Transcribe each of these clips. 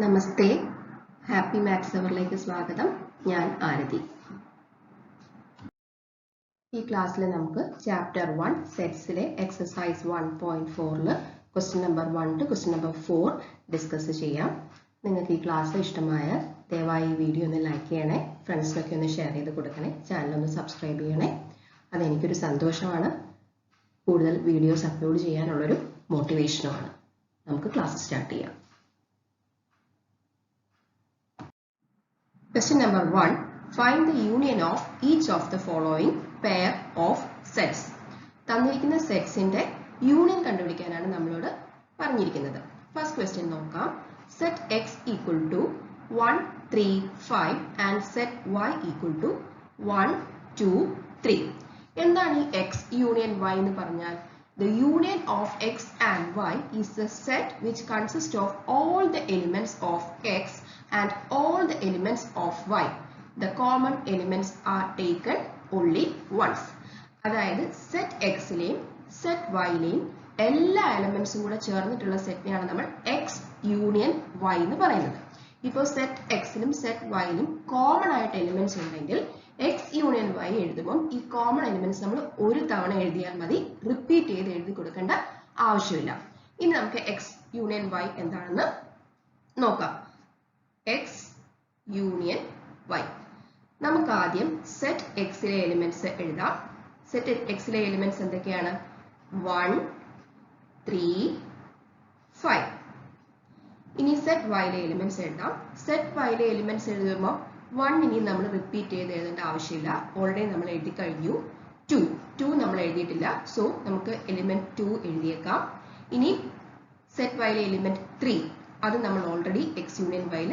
നമസ്തേ, happy maths അവറിലേക്ക് സ്വാഗതം. ഞാൻ ആരതി. ഈ ക്ലാസ്സിൽ നമുക്ക് ചാപ്റ്റർ 1 സെറ്റ്സിലെ exercise 1.4 question number 1 to question number 4 discuss ചെയ്യാം. നിങ്ങൾക്ക് ഈ ക്ലാസ് ഇഷ്ടമായ ദയവായി ഈ വീഡിയോ ഒന്ന് ലൈക്ക് ചെയ്യണേ, ഫ്രണ്ട്സിനൊക്കെ ഒന്ന് ഷെയർ ചെയ്ത് കൊടുക്കണേ, ചാനലൊന്ന് സബ്സ്ക്രൈബ് ചെയ്യണേ. അതെനിക്കൊരു സന്തോഷമാണ്, കൂടുതൽ വീഡിയോസ് അപ്ലോഡ് ചെയ്യാനുള്ളൊരു മോട്ടിവേഷനുമാണ്. നമുക്ക് ക്ലാസ് സ്റ്റാർട്ട് ചെയ്യാം. Question number 1. Find the union of each of the following pair of sets. തന്നിരിക്കുന്ന സെറ്റ്സിന്റെ യൂണിയൻ കണ്ടുപിടിക്കാനാണ് നമ്മളോട് പറഞ്ഞിരിക്കുന്നത്. ഫസ്റ്റ് ക്വസ്റ്റ്യൻ നോക്കാം. Set X equal to 1, 3, 5 and set Y equal to 1, 2, 3. എന്താണ് ഈ എക്സ് യൂണിയൻ വൈ എന്ന് പറഞ്ഞാൽ? The union of x and y is the set which consists of all the elements of x and all the elements of y. The common elements are taken only once. അതായത് set എക്സിലെയും set വൈയിലെയും എല്ലാ എലമെന്റ്സും കൂടെ ചേർന്നിട്ടുള്ള സെറ്റിനെയാണ് നമ്മൾ X union Y എന്ന് പറയുന്നത്. ഇപ്പോൾ set എക്സിലും set വൈയിലും common ആയിട്ട് elements ഉണ്ടെങ്കിൽ എക്സ് യൂണിയൻ വൈ എഴുതുമ്പോൾ ഈ കോമൺ എലിമെന്റ്സ് നമ്മൾ ഒരു തവണ എഴുതിയാൽ മതി, റിപ്പീറ്റ് ചെയ്ത് എഴുതി കൊടുക്കേണ്ട ആവശ്യമില്ല. ഇനി നമുക്ക് എക്സ് യൂണിയൻ വൈ എന്താണെന്ന് നോക്കാം. X union Y. നമുക്ക് ആദ്യം സെറ്റ് എക്സിലെ എലിമെന്റ്സ് എഴുതാം. സെറ്റ് എക്സിലെ എലിമെന്റ്സ് എന്തൊക്കെയാണ്? 1, 3, 5. ഇനി സെറ്റ് വൈയിലെ എലിമെന്റ്സ് എഴുതാം. സെറ്റ് വൈയിലെ എലിമെന്റ്സ് എഴുതുമ്പോൾ 1 ഇനി നമ്മൾ റിപ്പീറ്റ് ചെയ്ത് എഴുതേണ്ട ആവശ്യമില്ല, ഓൾറെഡി നമ്മൾ എഴുതി കഴിഞ്ഞു. 2 നമ്മൾ എഴുതിയിട്ടില്ല, സോ നമുക്ക് എലിമെന്റ് 2 എഴുതിയേക്കാം. ഇനി സെറ്റ് വൈയിലെ എലിമെന്റ് 3, അത് നമ്മൾ ഓൾറെഡി എക്സ് യൂണിയൻ വൈയിൽ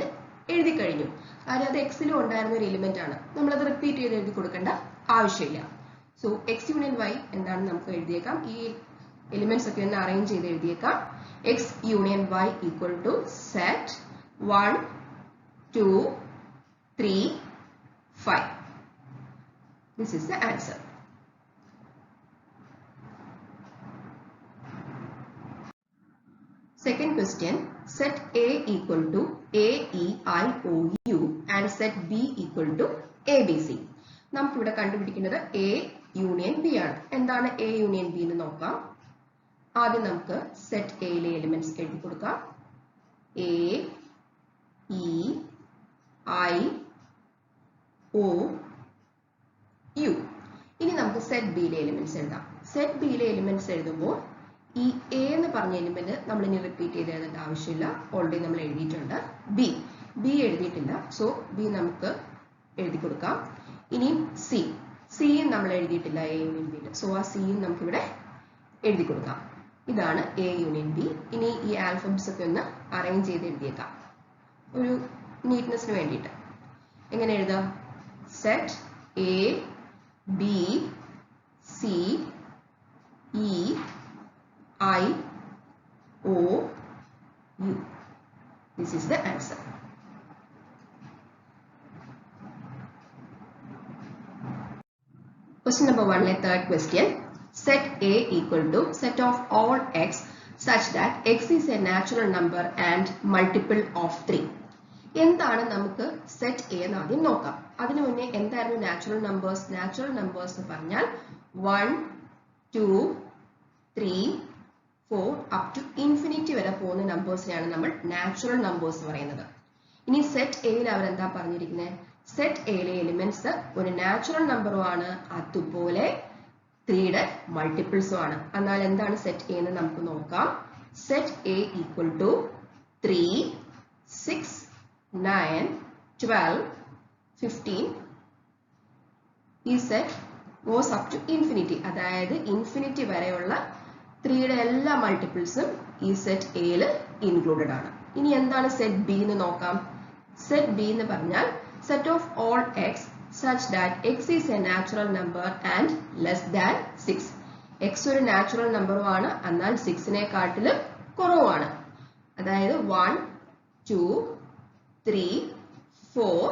എഴുതി കഴിഞ്ഞു. കാര്യം അത് എക്സിലും ഉണ്ടായിരുന്ന ഒരു എലിമെന്റ് ആണ്, നമ്മളത് റിപ്പീറ്റ് ചെയ്ത് എഴുതി കൊടുക്കേണ്ട ആവശ്യമില്ല. സോ എക്സ് യൂണിയൻ വൈ എന്താണെന്ന് നമുക്ക് എഴുതിയേക്കാം. ഈ എലിമെന്റ്സ് ഒക്കെ ഒന്ന് അറേഞ്ച് ചെയ്ത് എഴുതിയേക്കാം. X union Y equal to set 1, 2, 3, 5. This is the answer. Second question. Set A equal to A, E, I, O, U and set B equal to A, B, C. നമുക്ക് ഇവിടെ കണ്ടുപിടിക്കുന്നത് A union B ആണ്. എന്താണ് A union B എന്ന് നോക്കാം. ആദ്യം നമുക്ക് set എയിലെ എലിമെന്റ്സ് എഴുതി കൊടുക്കാം. A, E, I, O, U. ഇനി നമുക്ക് സെറ്റ് ബിയിലെ എലിമെന്റ്സ് എഴുതാം. സെറ്റ് ബിയിലെ എലിമെന്റ്സ് എഴുതുമ്പോൾ ഈ എ എന്ന് പറഞ്ഞ എലിമെന്റ് നമ്മൾ ഇനി റിപ്പീറ്റ് ചെയ്ത് എഴുതേണ്ട ആവശ്യമില്ല, ഓൾറെഡി നമ്മൾ എഴുതിയിട്ടുണ്ട്. ബി എഴുതിയിട്ടില്ല, സോ ബി നമുക്ക് എഴുതി കൊടുക്കാം. ഇനി സിയും നമ്മൾ എഴുതിയിട്ടില്ല, എ യൂണിയൻ ബി, സോ ആ സിയും നമുക്കിവിടെ എഴുതി കൊടുക്കാം. ഇതാണ് എ യൂണിയൻ ബി. ഇനി ഈ ആൽഫബറ്റ്സ് ഒക്കെ ഒന്ന് അറേഞ്ച് ചെയ്ത് എഴുതിയേക്കാം ഒരു നീറ്റ്നെസ്സിന് വേണ്ടിയിട്ട്. എങ്ങനെ എഴുതാം? Set A, B, C, E, I, O, U. This is the answer. Question number 1, third question. Set A equal to set of all x such that x is a natural number and multiple of 3. എന്താണ് നമുക്ക് set A എന്ന് ആദ്യം നോക്കാം. അതിനു മുന്നേ എന്തായിരുന്നു natural numbers? Natural numbers എന്ന് പറഞ്ഞാൽ 1, 2, 3, 4 അപ് ടു ഇൻഫിനിറ്റി വരെ പോകുന്ന നമ്പേഴ്സിനെയാണ് നമ്മൾ നാച്ചുറൽ നമ്പേഴ്സ് പറയുന്നത്. ഇനി സെറ്റ് എയിൽ അവരെന്താ പറഞ്ഞിരിക്കുന്നത്? സെറ്റ് എയിലെ എലിമെന്റ്സ് ഒരു നാച്ചുറൽ നമ്പറും ആണ്, അതുപോലെ 3യുടെ മൾട്ടിപ്പിൾസും ആണ്. എന്നാൽ എന്താണ് സെറ്റ് എ എന്ന് നമുക്ക് നോക്കാം. Set A equal to 3, 6, 9, 12, 15. ഈ set goes up to infinity, അതായത് ഇൻഫിനിറ്റി വരെയുള്ള 3യുടെ എല്ലാ മൾട്ടിപ്പിൾസും ഈ സെറ്റ് എയിൽ ഇൻക്ലൂഡഡ് ആണ്. ഇനി എന്താണ് സെറ്റ് ബി എന്ന് നോക്കാം. സെറ്റ് ബി എന്ന് പറഞ്ഞാൽ set of all X such that X is A natural number and less than 6. X ഒരു നാച്ചുറൽ നമ്പറും ആണ്, എന്നാൽ 6നെക്കാട്ടിലും കുറവാണ്. അതായത് 1, 2, 3, 4,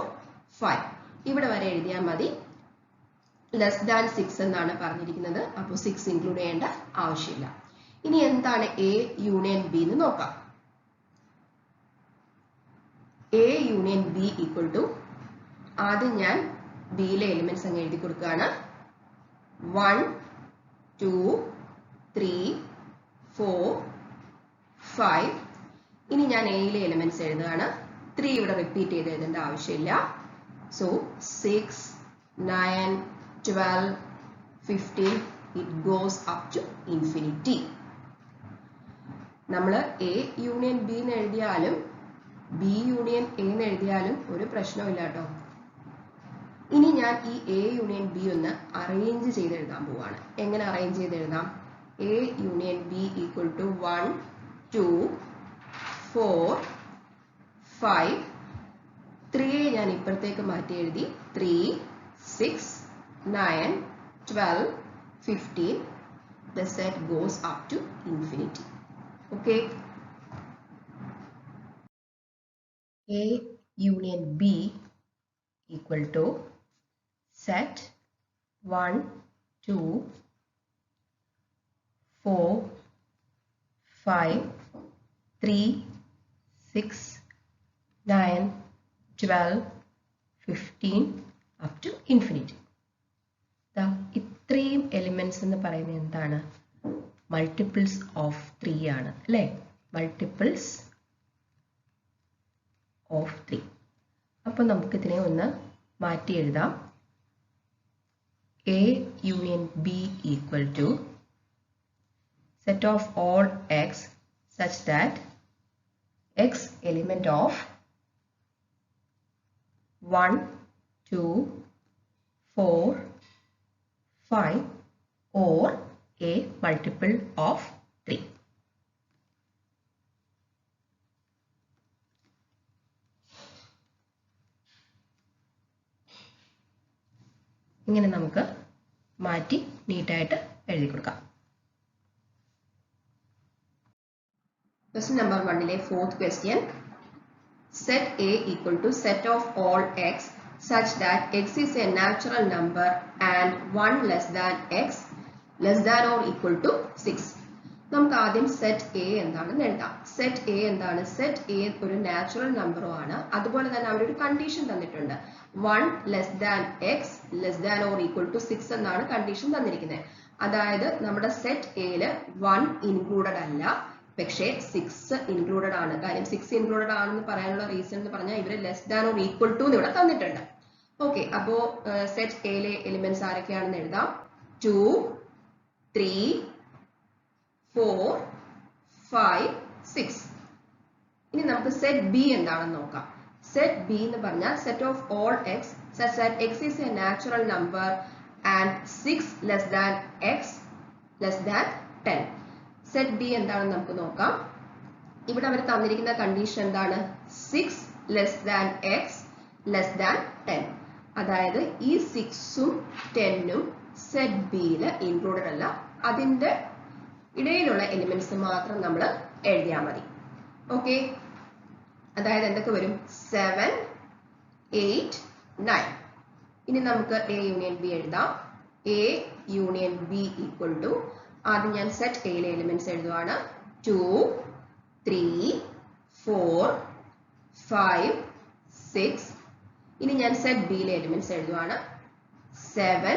5 ഇവിടെ വരെ എഴുതിയാൽ മതി. ലെസ് ദാൻ 6 എന്നാണ് പറഞ്ഞിരിക്കുന്നത്, അപ്പോൾ 6 ഇൻക്ലൂഡ് ചെയ്യേണ്ട ആവശ്യമില്ല. ഇനി എന്താണ് എ യൂണിയൻ ബി എന്ന് നോക്കാം. A union B equal to ആദ്യം ഞാൻ ബിയിലെ എലിമെന്റ്സ് അങ്ങ് എഴുതി കൊടുക്കുകയാണ് 1 2 3 4 5 ഇനി ഞാൻ എയിലെ എലിമെന്റ്സ് എഴുതുകയാണ് 3 ഇവിടെ റിപ്പീറ്റ് ചെയ്ത് എഴുതേണ്ട ആവശ്യമില്ല so 6 9 12 15 it goes up to infinity നമ്മൾ A യൂണിയൻ B എന്ന് എഴുതിയാലും B യൂണിയൻ A എന്ന് എഴുതിയാലും ഒരു പ്രശ്നമില്ല കേട്ടോ ഇനി ഞാൻ ഈ A യൂണിയൻ B ഒന്ന് അറേഞ്ച് ചെയ്ത് എഴുതാൻ പോവാണ് എങ്ങനെ അറേഞ്ച് ചെയ്ത് എഴുതാം A union B equal to 1 2 4 5 3 ഞാൻ ഇപ്പുറത്തേക്ക് മാറ്റി എഴുതി 3 6 9 12 15 the set goes up to infinity okay A union B equal to set 1 2 4 5 3 6 9 12 15 up to infinity ഇത്രയും എലിമെന്റ്സ് എന്ന് പറയുന്നത് എന്താണ് മൾട്ടിപ്പിൾസ് ഓഫ് 3 ആണ് അല്ലേ മൾട്ടിപ്പിൾസ് ഓഫ് 3 അപ്പോൾ നമുക്ക് ഇതിനെ ഒന്ന് മാറ്റി എഴുതാം A union B equal to set of all x such that x element of 1 2 4 5 or a multiple of 3 ഇങ്ങനെ നമുക്ക് മാറ്റി നീറ്റായിട്ട് എഴുതി കൊടുക്കാം ക്വസ്റ്റ്യൻ നമ്പർ 1 ലെ fourth question set A equal to set of all x such that x is a natural number and 1 less than x less than or equal to 6 നമുക്ക് ആദ്യം set A എന്താണെന്ന് എഴുതാം set A എന്താണ് set A ഒരു natural നമ്പറും ആണ് അതുപോലെ തന്നെ അവരൊരു കണ്ടീഷൻ തന്നിട്ടുണ്ട് 1 less than x less than or equal to 6 എന്നാണ് കണ്ടീഷൻ തന്നിരിക്കുന്നത് അതായത് നമ്മുടെ set A ല് 1 ഇൻക്ലൂഡഡ് അല്ല പക്ഷേ 6 ഇൻക്ലൂഡഡ് ആണ് കാര്യം 6 ഇൻക്ലൂഡഡ് ആണെന്ന് പറയാനുള്ള റീസൺ എന്ന് പറഞ്ഞാൽ ഇവര് less than or equal to ഇവിടെ തന്നിട്ടുണ്ട് ഓക്കെ അപ്പോ സെറ്റ് എയിലെ എലിമെന്റ്സ് ആരൊക്കെയാണെന്ന് എഴുതാം 2 3 4 5 6 ഇനി നമുക്ക് സെറ്റ് ബി എന്താണെന്ന് നോക്കാം സെറ്റ് ബി എന്ന് പറഞ്ഞാൽ set of all X such that x is a natural number and 6 less than x less than 10 set B എന്താണെന്ന് നമുക്ക് നോക്കാം ഇവിടെ അവർ തന്നിരിക്കുന്ന കണ്ടീഷൻ എന്താണ് 6 less than X less than 10 അതായത് ഈ 6ഉം 10ഉം സെറ്റ് ബിയിൽ ഇൻക്ലൂഡഡ് അല്ല അതിന്റെ ഇടയിലുള്ള എലിമെന്റ്സ് മാത്രം നമ്മൾ എഴുതിയാൽ മതി ഓക്കെ അതായത് എന്തൊക്കെ വരും 7 8 9 ഇനി നമുക്ക് A യൂണിയൻ ബി എഴുതാം A union B equal to ആദ്യം ഞാൻ സെറ്റ് എയിലെ എലിമെന്റ്സ് എഴുതുവാണ് 2 3 4 5 6 ഇനി ഞാൻ സെറ്റ് ബിയിലെ എലിമെന്റ്സ് എഴുതുവാണ് 7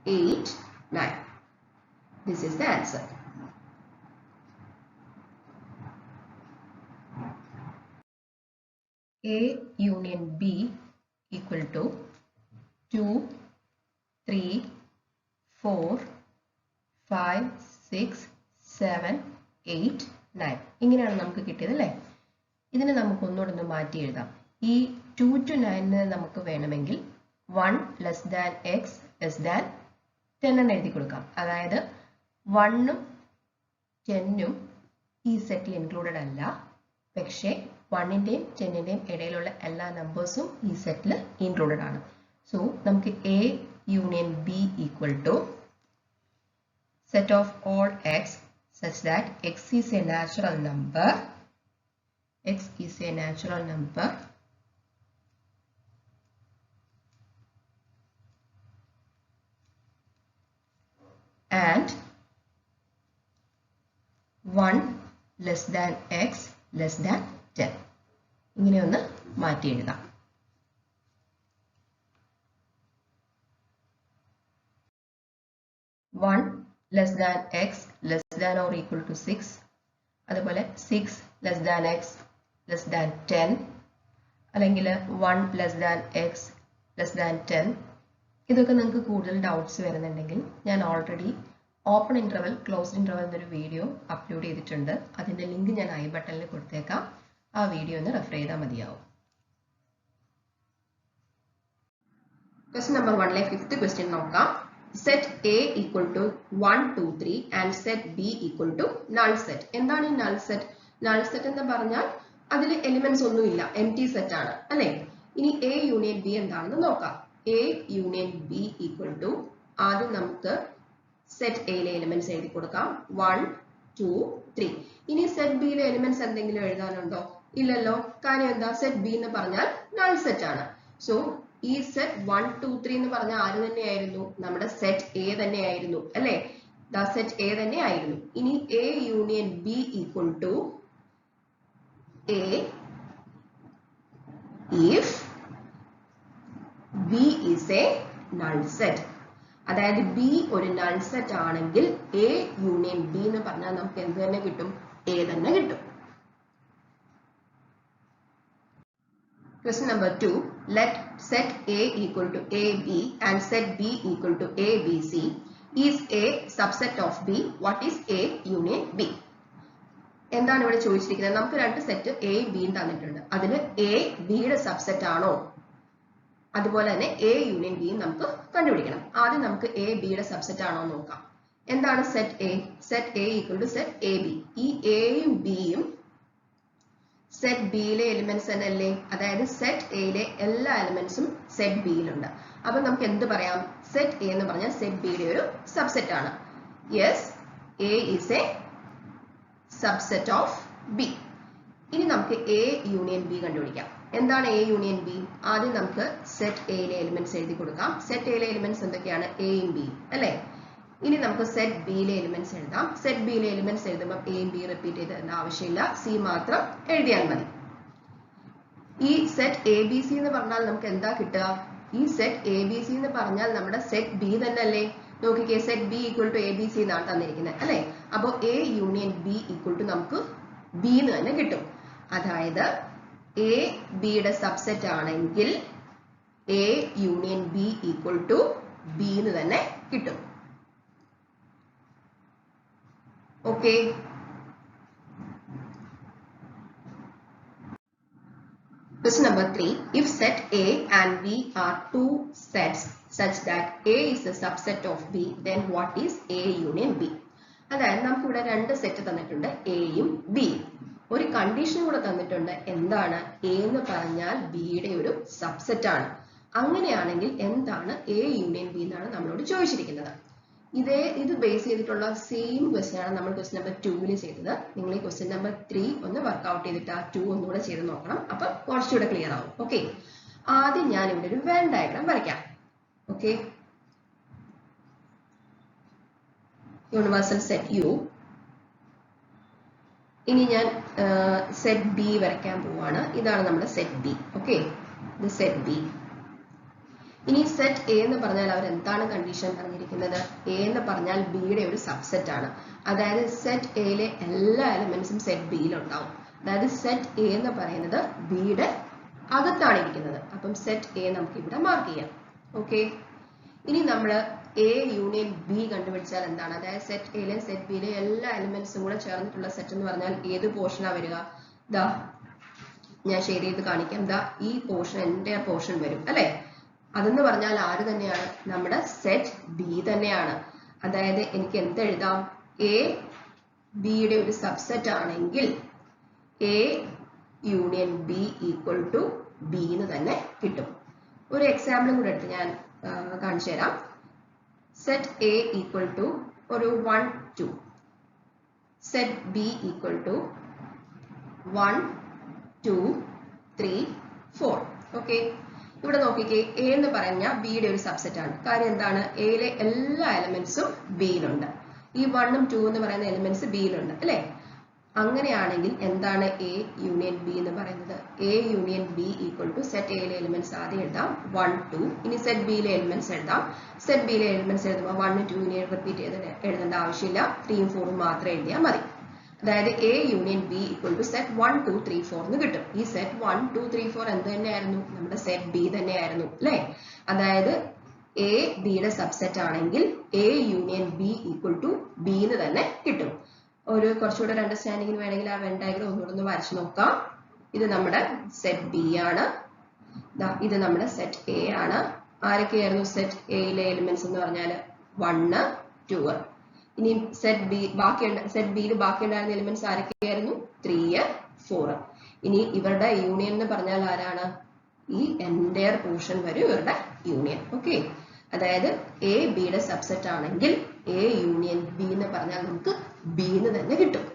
8 9 this is the answer A union B equal to 2 3 4 5 6 7 8 9 ഇങ്ങനെയാണ് നമുക്ക് കിട്ടിയത് അല്ലേ ഇതിനെ നമുക്ക് ഒന്നുകൂടെ ഒന്ന് മാറ്റി എഴുതാം ഈ 2 to 9 നമുക്ക് വേണമെങ്കിൽ 1 less than x less than 10 എന്ന് എഴുതി കൊടുക്കാം അതായത് 1ഉം 10ഉം ഈ സെറ്റിൽ ഇൻക്ലൂഡഡ് അല്ല പക്ഷേ 1ന്റെയും 10ന്റെയും ഇടയിലുള്ള എല്ലാ നമ്പേഴ്സും ഈ സെറ്റിൽ ഇൻക്ലൂഡഡ് ആണ് സോ നമുക്ക് A union B equal to set of all x such that x is a natural number and 1 less than x less than 10 ഇങ്ങനെ ഒന്ന് മാറ്റി എഴുതാം. One less than X less than or equal to 6, അതുപോലെ 6 less than X less than 10, അല്ലെങ്കിൽ 1 less than X less than 10. ഇതൊക്കെ നിങ്ങൾക്ക് കൂടുതൽ doubts വരുന്നുണ്ടെങ്കിൽ ഞാൻ already open interval closed interval എന്നൊരു വീഡിയോ അപ്ലോഡ് ചെയ്തിട്ടുണ്ട്. അതിന്റെ ലിങ്ക് ഞാൻ ഐ ബട്ടണിൽ കൊടുത്തേക്കാം. ആ വീഡിയോ ഒന്ന് റെഫർ ചെയ്താൽ മതിയാവും. ക്വസ്റ്റ്യൻ നമ്പർ 1 ഫിഫ്ത്ത് ക്വസ്റ്റ്യൻ നോക്കാം. Set A equal to 1, 2, 3 and set B equal to null set. എന്താണ് ഈ നൾ സെറ്റ്? നൾ സെറ്റ് എന്ന് പറഞ്ഞാൽ അതിൽ എലിമെന്റ്സ് ഒന്നുമില്ല, എംപ്റ്റി സെറ്റ് ആണ് അല്ലെ. ഇനി എ യൂണിയൻ ബി എന്താണെന്ന് നോക്കാം. A union B equal to, ആദ്യം നമുക്ക് സെറ്റ് എയിലെ എലിമെന്റ്സ് എഴുതി കൊടുക്കാം. 1, 2, 3. ഇനി സെറ്റ് ബിയിലെ എലിമെന്റ്സ് എന്തെങ്കിലും എഴുതാനുണ്ടോ? ഇല്ലല്ലോ. കാര്യം എന്താ? സെറ്റ് ബി എന്ന് പറഞ്ഞാൽ നൾ സെറ്റ് ആണ്. സോ ഈ സെറ്റ് 1, 2, 3 എന്ന് പറഞ്ഞാൽ ആര് തന്നെയായിരുന്നു? നമ്മുടെ സെറ്റ് എ തന്നെയായിരുന്നു അല്ലെ. സെറ്റ് എ തന്നെ ആയിരുന്നു. ഇനി A union B equal to A if B is a null set. അതായത് ബി ഒരു നൾ സെറ്റ് ആണെങ്കിൽ എ യൂണിയൻ ബി എന്ന് പറഞ്ഞാൽ നമുക്ക് എന്ത് തന്നെ കിട്ടും? എ തന്നെ കിട്ടും. Question number 2. Let set A equal to AB and set B equal to ABC is a subset of B. What is A union B? എന്താണ് ഇവിടെ ചോദിച്ചിരിക്കുന്നത്? നമുക്ക് രണ്ട് സെറ്റ് എ ബിയും തന്നിട്ടുണ്ട്. അതിൽ എ ബിയുടെ സബ്സെറ്റ് ആണോ? അതുപോലെ തന്നെ എ യൂണിയൻ ബിയും നമുക്ക് കണ്ടുപിടിക്കണം. ആദ്യം നമുക്ക് എ ബിയുടെ സബ്സെറ്റ് ആണോ നോക്കാം. എന്താണ് set A? Set A equal to set A B. ഈ എയും ബിയും സെറ്റ് ബിയിലെ എലിമെന്റ്സ് തന്നെയല്ലേ. അതായത് സെറ്റ് എയിലെ എല്ലാ എലിമെന്റ്സും സെറ്റ് ബിയിലുണ്ട്. അപ്പൊ നമുക്ക് എന്ത് പറയാം? സെറ്റ് എ എന്ന് പറഞ്ഞാൽ സെറ്റ് ബിയുടെ ഒരു സബ്സെറ്റ് ആണ്. Yes, A is A subset of B. ഇനി നമുക്ക് എ യൂണിയൻ ബി കണ്ടുപിടിക്കാം. എന്താണ് എ യൂണിയൻ ബി? ആദ്യം നമുക്ക് സെറ്റ് എയിലെ എലിമെന്റ്സ് എഴുതി കൊടുക്കാം. സെറ്റ് എയിലെ എലിമെന്റ്സ് എന്തൊക്കെയാണ്? എയും ബിയും അല്ലെ. ഇനി നമുക്ക് സെറ്റ് ബിയിലെ എലിമെന്റ്സ് എഴുതാം. സെറ്റ് ബിയിലെ എലിമെന്റ്സ് എഴുതുമ്പോൾ എയും ബി റിപ്പീറ്റ് ചെയ്തേണ്ട ആവശ്യമില്ല, സി മാത്രം എഴുതിയാൽ മതി. ഈ സെറ്റ് എ ബി സി എന്ന് പറഞ്ഞാൽ നമുക്ക് എന്താ കിട്ടുക? ഈ സെറ്റ് എ ബി സി എന്ന് പറഞ്ഞാൽ നമ്മുടെ സെറ്റ് ബി തന്നെ അല്ലേ. നോക്കിക്കേ, set B equal to A B C എന്നാണ് തന്നിരിക്കുന്നത് അല്ലെ. അപ്പോൾ A union B equal to നമുക്ക് ബി എന്ന് തന്നെ കിട്ടും. അതായത് എ ബിയുടെ സബ്സെറ്റ് ആണെങ്കിൽ A union B equal to B എന്ന് തന്നെ കിട്ടും. Okay. Question number 3. If set A and B are two sets such that A is a subset of B, then what is A union B? അതായത് നമുക്ക് ഇവിടെ രണ്ട് set തന്നിട്ടുണ്ട്, എയും ബിയും. ഒരു കണ്ടീഷൻ കൂടെ തന്നിട്ടുണ്ട്. എന്താണ്? എ എന്ന് പറഞ്ഞാൽ ബിയുടെ ഒരു സബ്സെറ്റ് ആണ്. അങ്ങനെയാണെങ്കിൽ എന്താണ് എ യൂണിയൻ ബി എന്നാണ് നമ്മളോട് ചോദിച്ചിരിക്കുന്നത്. ഇത് ബേസ് ചെയ്തിട്ടുള്ള സെയിം ക്വസ്റ്റ്യൻ ആണ് നമ്മൾ ക്വസ്റ്റ്യൻ നമ്പർ 2 ചെയ്തത്. നിങ്ങൾ ഈ ക്വസ്റ്റ്യൻ നമ്പർ 3 ഒന്ന് വർക്ക്ഔട്ട് ചെയ്തിട്ട് ആ 2 ഒന്നുകൂടെ ചെയ്ത് നോക്കണം. അപ്പൊ കുറച്ചുകൂടെ ക്ലിയർ ആവും. ഓക്കെ. ആദ്യം ഞാൻ ഇവിടെ ഒരു വെൻ ഡയഗ്രാം വരയ്ക്കാം. ഓക്കെ. Universal set U. ഇനി ഞാൻ സെറ്റ് ബി വരയ്ക്കാൻ പോവാണ്. ഇതാണ് നമ്മുടെ സെറ്റ് ബി. ഓക്കെ, ഇത് സെറ്റ് ബി. ഇനി സെറ്റ് എ എന്ന് പറഞ്ഞാൽ അവർ എന്താണ് കണ്ടീഷൻ പറഞ്ഞിരിക്കുന്നത്? എ എന്ന് പറഞ്ഞാൽ ബിയുടെ ഒരു സബ്സെറ്റ് ആണ്. അതായത് സെറ്റ് എയിലെ എല്ലാ എലിമെന്റ്സും സെറ്റ് ബിയിൽ ഉണ്ടാവും. അതായത് സെറ്റ് എ എന്ന് പറയുന്നത് ബിയുടെ അകത്താണ് ഇരിക്കുന്നത്. അപ്പം സെറ്റ് എ നമുക്ക് ഇവിടെ മാർക്ക് ചെയ്യാം. ഓക്കെ. ഇനി നമ്മൾ എ യൂണിയൻ ബി കണ്ടുപിടിച്ചാൽ എന്താണ്? അതായത് സെറ്റ് എയിലെ സെറ്റ് ബിയിലെ എല്ലാ എലിമെന്റ്സും കൂടെ ചേർന്നിട്ടുള്ള സെറ്റ് എന്ന് പറഞ്ഞാൽ ഏത് പോർഷനാ വരിക? ദാ ഞാൻ ഷെയർ ചെയ്ത് കാണിക്കാം. ദാ ഈ പോർഷൻ എൻ്റെ പോർഷൻ വരും അല്ലെ. അതെന്ന് പറഞ്ഞാൽ ആര് തന്നെയാണ്? നമ്മുടെ സെറ്റ് ബി തന്നെയാണ്. അതായത് എനിക്ക് എന്തെഴുതാം? എ ബിയുടെ ഒരു സബ്സെറ്റ് ആണെങ്കിൽ A union B equal to B എന്ന് തന്നെ കിട്ടും. ഒരു എക്സാമ്പിളും കൂടെ എടുത്ത് ഞാൻ കാണിച്ചു തരാം. സെറ്റ് എ ഈക്വൽ ടു ഒരു 1, 2. Set B equal to 1, 2, 3, 4. Okay. ഇവിടെ നോക്കിക്കേ, എ എന്ന് പറഞ്ഞാൽ ബിയുടെ ഒരു സബ്സെറ്റ് ആണ്. കാര്യം എന്താണ്? എയിലെ എല്ലാ എലിമെന്റ്സും ബിയിലുണ്ട്. ഈ 1ഉം 2 എന്ന് പറയുന്ന എലിമെന്റ്സ് ബിയിലുണ്ട് അല്ലെ. അങ്ങനെയാണെങ്കിൽ എന്താണ് എ യൂണിയൻ ബി എന്ന് പറയുന്നത്? A union B equal to set എയിലെ എലിമെന്റ്സ് ആദ്യം എഴുതാം 1 2. ഇനി സെറ്റ് ബിയിലെ എലിമെന്റ്സ് എഴുതാം. സെറ്റ് ബിയിലെ എലിമെന്റ്സ് എഴുതുമ്പോൾ 1 2 ഇനി റിപ്പീറ്റ് ചെയ്ത് എഴുതേണ്ട ആവശ്യമില്ല. 3 4 മാത്രം എഴുതിയാൽ മതി. അതായത് A union B equal to set 1 2 3 4 എന്ന് കിട്ടും. ഈ സെറ്റ് 1 2 3 4 എന്ത് തന്നെയായിരുന്നു? നമ്മുടെ സെറ്റ് ബി തന്നെയായിരുന്നു അല്ലേ? അതായത് എ ബിയുടെ സബ്സെറ്റ് ആണെങ്കിൽ A union B equal to B എന്ന് തന്നെ കിട്ടും. ഒരു കുറച്ചുകൂടെ ഒരു അണ്ടർസ്റ്റാൻഡിങ്ങിന് വേണമെങ്കിൽ ആ വെൻ ഡയഗ്രം ഒന്നുകൂടെ ഒന്ന് വരച്ചു നോക്കാം. ഇത് നമ്മുടെ സെറ്റ് ബി ആണ്, ഇത് നമ്മുടെ സെറ്റ് എ ആണ്. ആരൊക്കെയായിരുന്നു സെറ്റ് എയിലെ എലിമെന്റ്സ് എന്ന് പറഞ്ഞാൽ 1 2. ഇനി സെറ്റ് ബിയിൽ ബാക്കിയുണ്ടായിരുന്ന എലിമെന്റ്സ് ആരൊക്കെയായിരുന്നു? 3 4. ഇനി ഇവരുടെ യൂണിയൻ എന്ന് പറഞ്ഞാൽ ആരാണ്? ഈ എൻറ്റയർ പോർഷൻ വരും ഇവരുടെ യൂണിയൻ. ഓക്കെ, അതായത് എ ബിയുടെ സബ്സെറ്റ് ആണെങ്കിൽ എ യൂണിയൻ ബി എന്ന് പറഞ്ഞാൽ നമുക്ക് ബി എന്ന് തന്നെ കിട്ടും.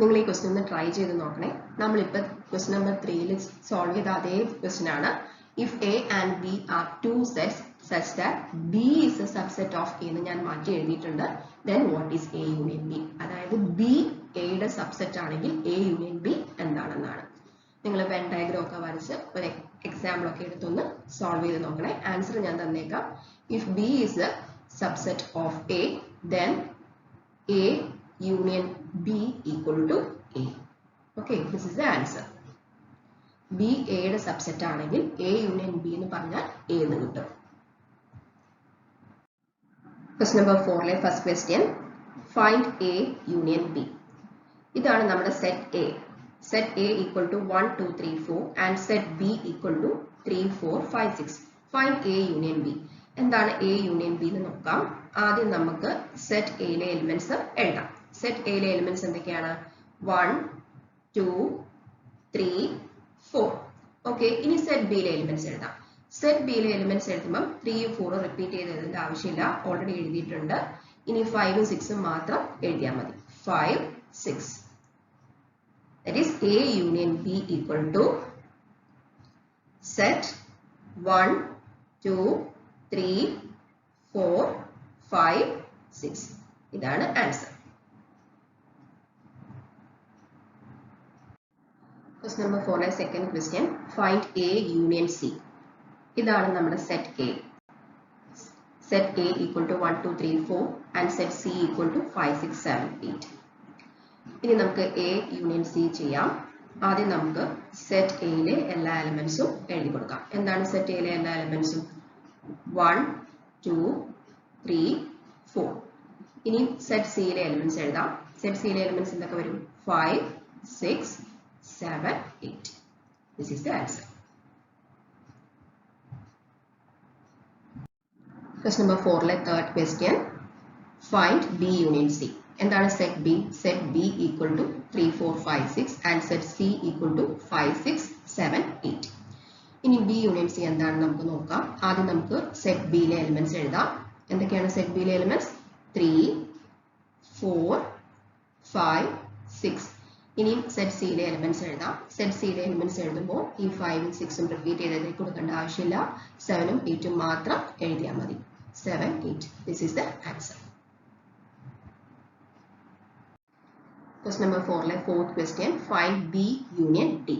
നിങ്ങൾ ഈ ക്വസ്റ്റ്യൻ ഒന്ന് ട്രൈ ചെയ്ത് നോക്കണേ. നമ്മളിപ്പോൾ ക്വസ്റ്റ്യൻ നമ്പർ 3 സോൾവ് ചെയ്ത അതേ ക്വസ്റ്റ്യൻ ആണ്. If A and B are two sets such that B is a subset of A എന്ന് ഞാൻ മാറ്റി എഴുതിയിട്ടുണ്ട്. then what is A union B? അതായത് B A യുടെ സബ്സെറ്റ് ആണെങ്കിൽ A union B എന്താണെന്നാണ്. നിങ്ങൾ വെൻ ഡയഗ്രം ഒക്കെ വരച്ച് ഒരു എക്സാമ്പിൾ ഒക്കെ എടുത്തൊന്ന് സോൾവ് ചെയ്ത് നോക്കണേ. ആൻസർ ഞാൻ തന്നേക്കാം. If B is a subset of A, then A union B equal to A. Okay, this is the answer. B A യുടെ സബ്സെറ്റ് ആണെങ്കിൽ A union B എന്ന് പറഞ്ഞാൽ A എന്ന് കിട്ടും. Question number 4 first question. Find A union B. ഇതാണ് നമ്മുടെ set A. Set A equal to 1 2 3 4 and set B equal to 3 4 5 6. Find A union B. എന്താണ് A union B എന്ന് നോക്കാം. ആദ്യം നമുക്ക് സെറ്റ് A യിലെ എലിമെന്റ്സ് എഴുതാം. സെറ്റ് A യിലെ എലിമെന്റ്സ് എന്തൊക്കെയാണ്? 1 2 3 4. ഓക്കെ, ഇനി സെറ്റ് B യിലെ എലിമെന്റ്സ് എഴുതാം. സെറ്റ് ബിയിലെ എലിമെന്റ്സ് എഴുതുമ്പോൾ 3 4 റിപ്പീറ്റ് ചെയ്ത് എഴുതേണ്ട ആവശ്യമില്ല, ഓൾറെഡി എഴുതിയിട്ടുണ്ട്. ഇനി 5 6 മാത്രം എഴുതിയാൽ മതി. 5 6. That is A union B equal to set 1 2 3 4 5 6. ഇതാണ് answer. Question number 4 second question. Find A union C. ഇതാണ് നമ്മുടെ set A. Set A equal to 1 2 3 4 and set C equal to 5 6 7 8. ഇനി നമുക്ക് A യൂണിയൻ C ചെയ്യാം. ആദ്യം നമുക്ക് set A യിലെ എല്ലാ എലിമെന്റ്സും എഴുതി കൊടുക്കാം. എന്താണ് സെറ്റ് A യിലെ എല്ലാ എലിമെന്റ്സും? 1 2 3 4. ഇനി സെറ്റ് C യിലെ എലിമെന്റ്സ് എഴുതാം. സെറ്റ് C യിലെ എലിമെന്റ്സ് എന്തൊക്കെ വരും? 5 6 7 8. This is the answer. Question number 4 third question. Find B union C. എന്താണ് set B? Set B equal to 3 4 5 6 and set C equal to 5 6 7 8. ഇനി B union C എന്താണെന്ന് നമുക്ക് നോക്കാം. ആദ്യം നമുക്ക് സെറ്റ് B യിലെ എലിമെന്റ്സ് എഴുതാം. എന്തൊക്കെയാണ് സെറ്റ് B യിലെ എലിമെന്റ്സ്? 3 4 5 6. ഇനി സെറ്റ് C യിലെ എലിമെന്റ്സ് എഴുതാം. സെറ്റ് C യിലെ എലിമെന്റ്സ് എഴുതുമ്പോൾ ഈ 5 6 റിപ്പീറ്റ് ചെയ്ത് കൊടുക്കേണ്ട ആവശ്യമില്ല, 7 8 മാത്രം എഴുതിയാൽ മതി. 7 8. This is the answer. Question number 4 fourth question. Find B union D.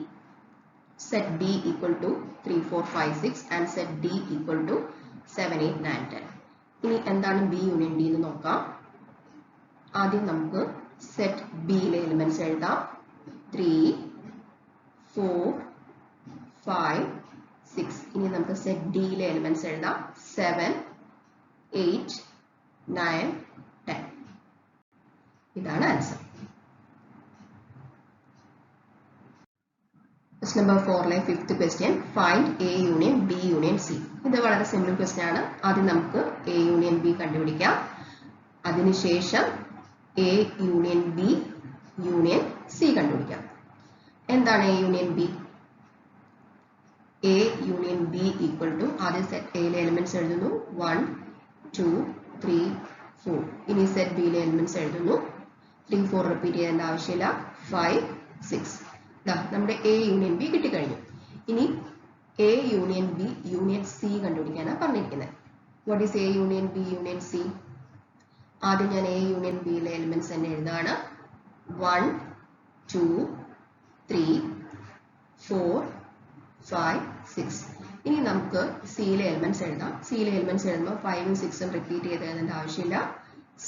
Set B equal to 3 4 5 6 and set D equal to 7 8 9 10. ഇനി എന്താണ് B union D എന്ന് നോക്കാം. ആദ്യം നമുക്ക് സെറ്റ് B യിലെ എലിമെന്റ്സ് എഴുതാം. 3 4 5 6. ഇനി നമുക്ക് സെറ്റ് D യിലെ എലിമെന്റ്സ് എഴുതാം. 7 8 9 10. ഇതാണ് answer. Question number 4 fifth question. Find A union B union C. ഇത് വളരെ സിമ്പിൾ ക്വസ്റ്റ്യൻ ആണ്. ആദ്യം നമുക്ക് A union B കണ്ടുപിടിക്കാം. അതിനുശേഷം A union B union C കണ്ടുപിടിക്കാം. എന്താണ് A union B? A union B equal to ആദ്യം സെറ്റ് A യിലെ എലിമെന്റ്സ് എഴുതുന്നു. 1 2 3 4. ഇനി സെറ്റ് B യിലെ എലിമെന്റ്സ് എഴുതുന്നു. 3 4 റിപ്പീറ്റ് ചെയ്യേണ്ട ആവശ്യമില്ല. 5 6. നമ്മുടെ A യൂണിയൻ B കിട്ടിക്കഴിഞ്ഞു. ഇനി A union B union C കണ്ടുപിടിക്കാനാണ് പറഞ്ഞിരിക്കുന്നത്. What is A union B union C? ആദ്യം ഞാൻ എ യൂണിയൻ ബിയിലെ എലിമെന്റ്സ് തന്നെ എഴുതാണ്. 1 2 3 4 5 6. ഇനി നമുക്ക് സിയിലെ എലിമെന്റ്സ് എഴുതാം. സിയിലെ എലിമെന്റ്സ് എഴുതുമ്പോൾ 5ഉം 6ഉം റിപ്പീറ്റ് ചെയ്ത് എഴുതേണ്ട ആവശ്യമില്ല.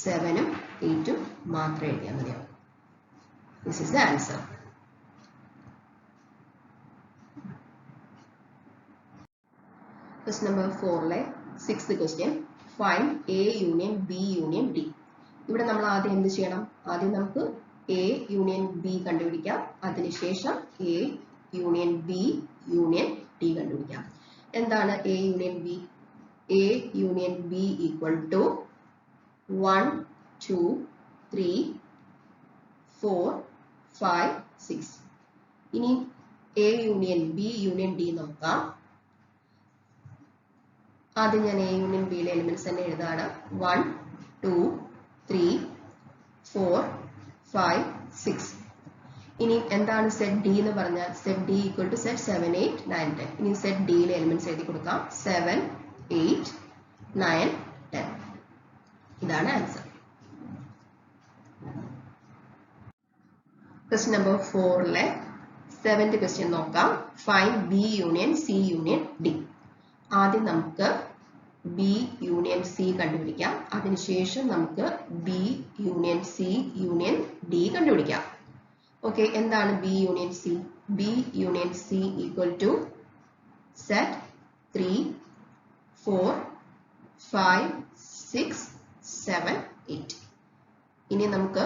7ഉം 8ഉം മാത്രം എഴുതിയാൽ മതിയാവും. This is the answer. Question number 4 6th question. Find A union B union D. ഇവിടെ നമ്മൾ ആദ്യം എന്ത് ചെയ്യണം? ആദ്യം നമുക്ക് A union B കണ്ടുപിടിക്കാം. അതിനുശേഷം A union B union D കണ്ടുപിടിക്കാം. എന്താണ് A union B? A union B equal to 1 2 3 4 5 6. ഇനി A union B union D നോക്കാം. ആദ്യം ഞാൻ A union B യിലെ എലിമെന്റ്സ് തന്നെ എഴുതാണ്. 1 2 3 4 5 6. ഇനി എന്താണ് സെറ്റ് ഡി എന്ന് പറഞ്ഞാൽ set D equal to set 7 8 9 10. ഇനി സെറ്റ് ഡിയിലെ എലിമെന്റ്സ് എഴുതി കൊടുക്കാം. 7 8 9 10. ഇതാണ് answer. Question number 4 7th question നോക്കാം. Find B union C union D. ആദ്യം നമുക്ക് B union C കണ്ടുപിടിക്കാം. അതിനുശേഷം നമുക്ക് B union C union D കണ്ടുപിടിക്കാം. ഓക്കെ, എന്താണ് B union C? B union C equal to set 3 4 5 6 7 8. ഇനി നമുക്ക്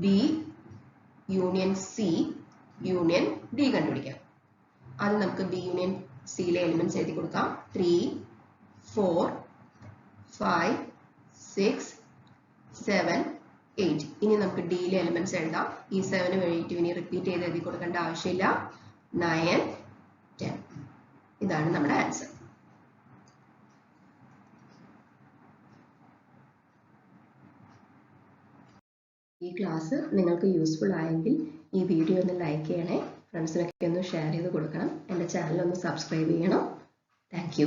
B union C union D കണ്ടുപിടിക്കാം. അത് നമുക്ക് ബി യൂണിയൻ സിയിലെ എലിമെന്റ്സ് എഴുതി കൊടുക്കാം. 3 4 5 6 7 8. ഇനി നമുക്ക് ഡിയിലെ എലിമെന്റ്സ് എഴുതാം. ഈ 7 8 ഇനി റിപ്പീറ്റ് ചെയ്ത് എഴുതി കൊടുക്കേണ്ട ആവശ്യമില്ല. 9 10. ഇതാണ് നമ്മുടെ ആൻസർ. ഈ ക്ലാസ് നിങ്ങൾക്ക് യൂസ്ഫുൾ ആയെങ്കിൽ ഈ വീഡിയോ ഒന്ന് ലൈക്ക് ചെയ്യണേ. ഫ്രണ്ട്സിനൊക്കെ ഒന്ന് ഷെയർ ചെയ്ത് കൊടുക്കണം. എൻ്റെ ചാനൽ ഒന്ന് സബ്സ്ക്രൈബ് ചെയ്യണം. Thank you.